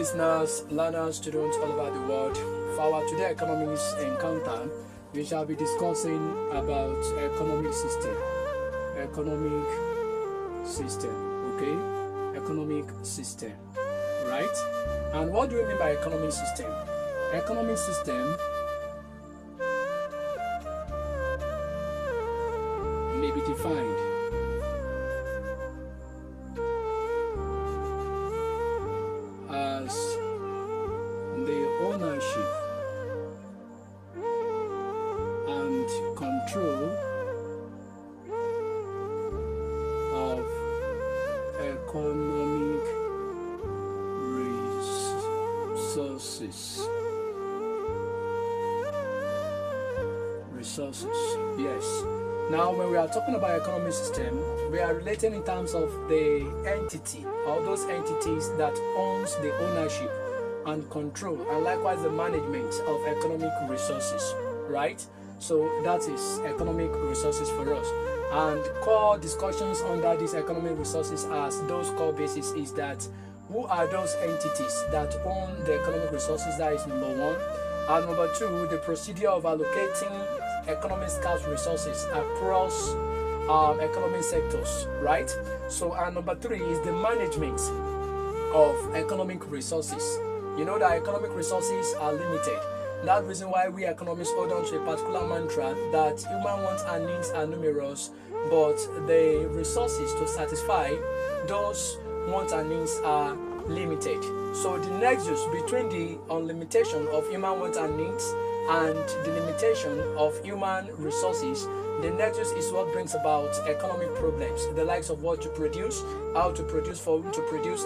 listeners, learners, students all over the world. For our today economics encounter, we shall be discussing about economic system. Economic system, okay? Economic system, right? And what do we mean by economic system? Economic system may be defined as the ownership and control of economic resources. Yes. Now, when we are talking about economic system, we are relating in terms of the entity or those entities that owns the ownership and control and likewise the management of economic resources, right? So that is economic resources for us. And core discussions under these economic resources as those core bases is that who are those entities that own the economic resources? That is number one. And number two, the procedure of allocating economic scarce resources across economic sectors, right? So, and number three is the management of economic resources. You know that economic resources are limited. That's the reason why we economists hold on to a particular mantra that human wants and needs are numerous, but the resources to satisfy those wants and needs are limited. So the nexus between the unlimitation of human wants and needs and the limitation of human resources, the nexus is what brings about economic problems, the likes of what to produce, how to produce, for whom to produce,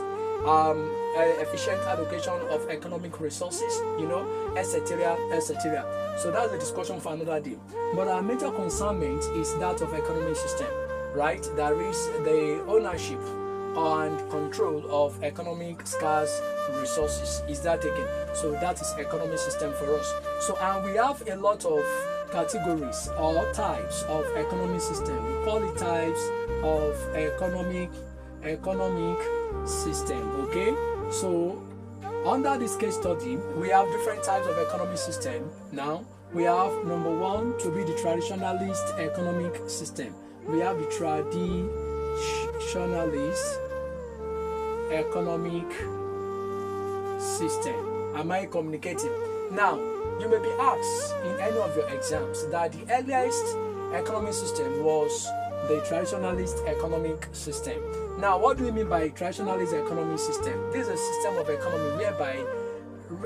efficient allocation of economic resources, you know, etc., etc. So that's the discussion for another day. But our major concernment is that of economic system, right? There is the ownership and control of economic scarce resources. Is that taken? So that is economic system for us. So, and we have a lot of categories or types of economic system. We call it types of economic system, okay? So under this case study, we have different types of economic system. Now we have number one to be the traditionalist economic system. We have the traditionalist economic system. Am I communicating? Now, you may be asked in any of your exams that the earliest economic system was the traditionalist economic system. Now, what do we mean by traditionalist economic system? This is a system of economy whereby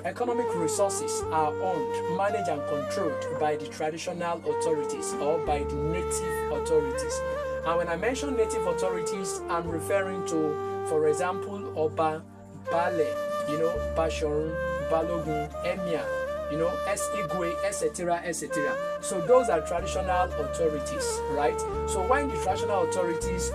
economic resources are owned, managed and controlled by the traditional authorities or by the native authorities. And when I mention native authorities, I'm referring to, for example, Oba, Bale, you know, Bashorun, Balogun, Emir, you know, Igwe, etc., etc. So those are traditional authorities, right? So when the traditional authorities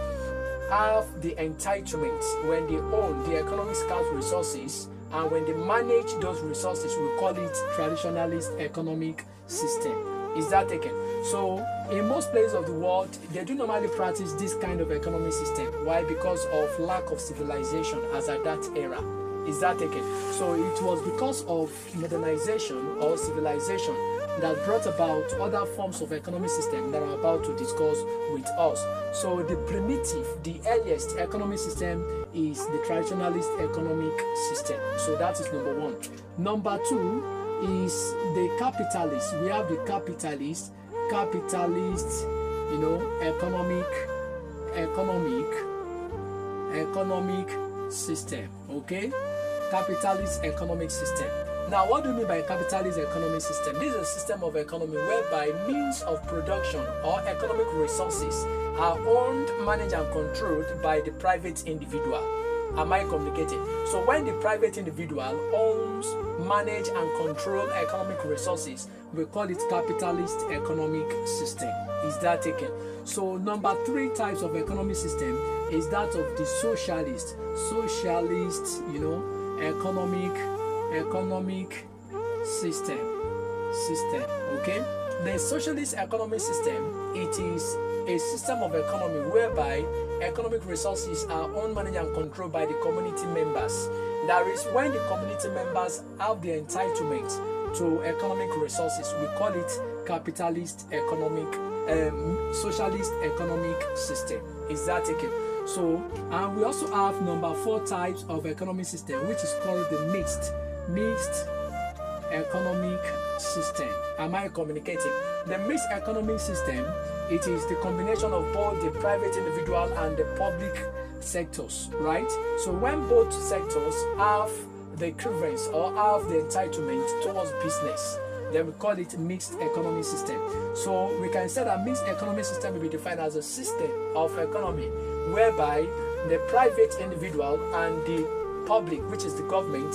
have the entitlement, when they own the economic scarce resources, and when they manage those resources, we call it traditionalist economic system. Is that taken? So in most places of the world, they do normally practice this kind of economic system. Why? Because of lack of civilization as at that era. Is that taken? So it was because of modernization or civilization that brought about other forms of economic system that I'm about to discuss with us. So the primitive, the earliest economic system is the traditionalist economic system. So that is number one. Number two is the capitalist. We have the capitalist, you know, economic system, okay? Capitalist economic system. Now, what do you mean by capitalist economic system? This is a system of economy whereby means of production or economic resources are owned, managed and controlled by the private individual. Am I communicating? So when the private individual owns, manage and control economic resources, we call it capitalist economic system. Is that taken? So number three types of economic system is that of the socialist, you know, economic system, okay? The socialist economic system, it is a system of economy whereby economic resources are owned, managed, and controlled by the community members. That is, when the community members have the entitlement to economic resources, we call it capitalist economic, socialist economic system. Is that taken? So, and we also have number 4 types of economic system, which is called the mixed economic system. Am I communicating? The mixed economic system, it is the combination of both the private individual and the public sectors, right? So when both sectors have the equivalence or have the entitlement towards business, then we call it mixed economic system. So we can say that mixed economic system will be defined as a system of economy whereby the private individual and the public, which is the government,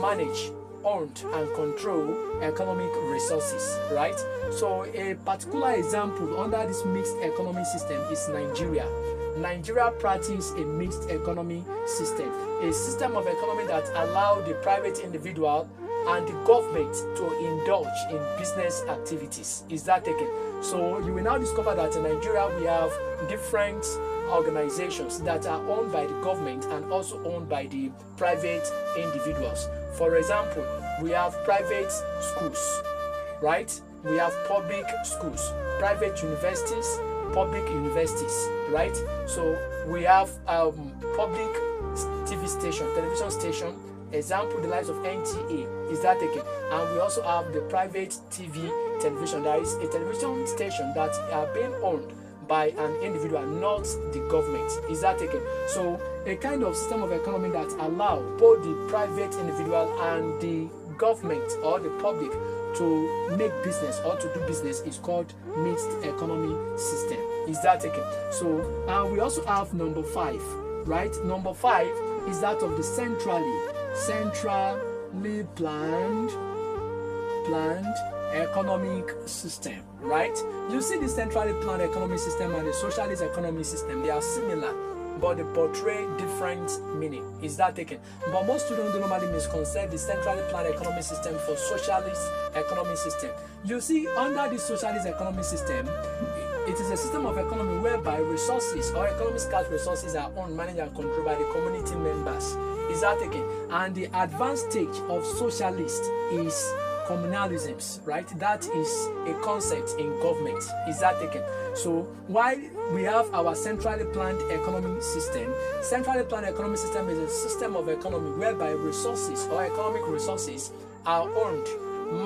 manage, owned, and control economic resources, right? So a particular example under this mixed economic system is Nigeria. Nigeria practices a mixed economy system, a system of economy that allows the private individual and the government to indulge in business activities. Is that taken? So you will now discover that in Nigeria we have different organizations that are owned by the government and also owned by the private individuals. For example, we have private schools, right? We have public schools, private universities, public universities, right? So we have public TV station, television station, example the likes of NTA. Is that taken? And we also have the private TV television. There is a television station that are being owned by an individual, not the government. Is that taken? So a kind of system of economy that allow both the private individual and the government or the public to make business or to do business is called mixed economy system. Is that taken? So we also have number 5, right? Number 5 is that of the centrally planned economic system, right? You see the centrally planned economic system and the socialist economic system, they are similar, but they portray different meaning. Is that taken? But most students do normally misconcept the centrally planned economic system for socialist economic system. You see, under the socialist economic system, it is a system of economy whereby resources or economic scarce resources are owned, managed, and controlled by the community members. Is that taken? And the advanced stage of socialist is communalisms, right? That is a concept in government. Is that taken? So while we have our centrally planned economic system, centrally planned economic system is a system of economy whereby resources or economic resources are owned,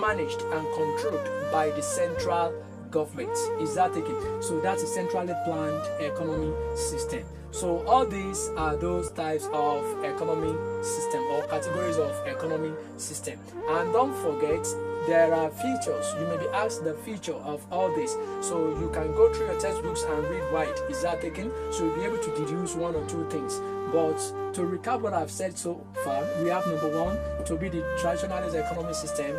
managed, and controlled by the central government. Is that taken? So that's a centrally planned economic system. So all these are those types of economic system or categories of economic system. And don't forget, there are features. You may be asked the feature of all this. So you can go through your textbooks and read wide. Is that taken? So you'll be able to deduce 1 or 2 things. But to recap what I've said so far, we have number 1 to be the traditionalist economic system,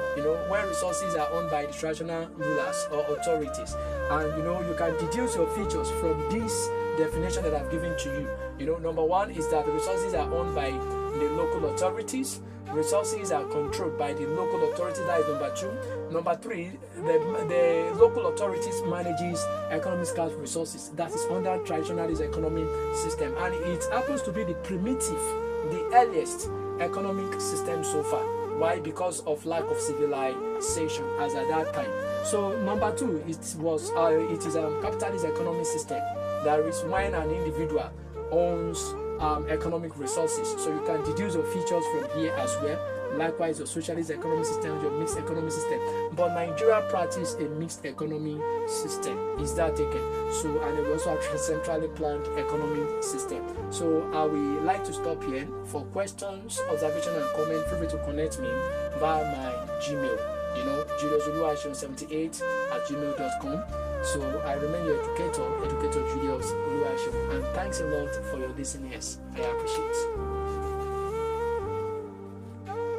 where resources are owned by the traditional rulers or authorities. And you can deduce your features from this definition that I've given to you. Number 1 is that the resources are owned by the local authorities. Resources are controlled by the local authorities. That is number 2. Number 3, the local authorities manages economic scarce resources. That is under traditionalist economic system, and it happens to be the primitive, the earliest economic system so far. Why? Because of lack of civilization as at that time. So number 2, it is a capitalist economic system. That is when an individual owns economic resources. So you can deduce your features from here as well. Likewise, your socialist economic system, your mixed economic system. But Nigeria practices a mixed economic system. Is that taken? So, and we also have a centrally planned economic system. So I will like to stop here. For questions, observation, and comment, feel free to connect me via my Gmail. JuliusOluwaseun78@gmail.com. So I remain your educator Julius Oluwaseun, and thanks a lot for your listening. Yes, I appreciate it.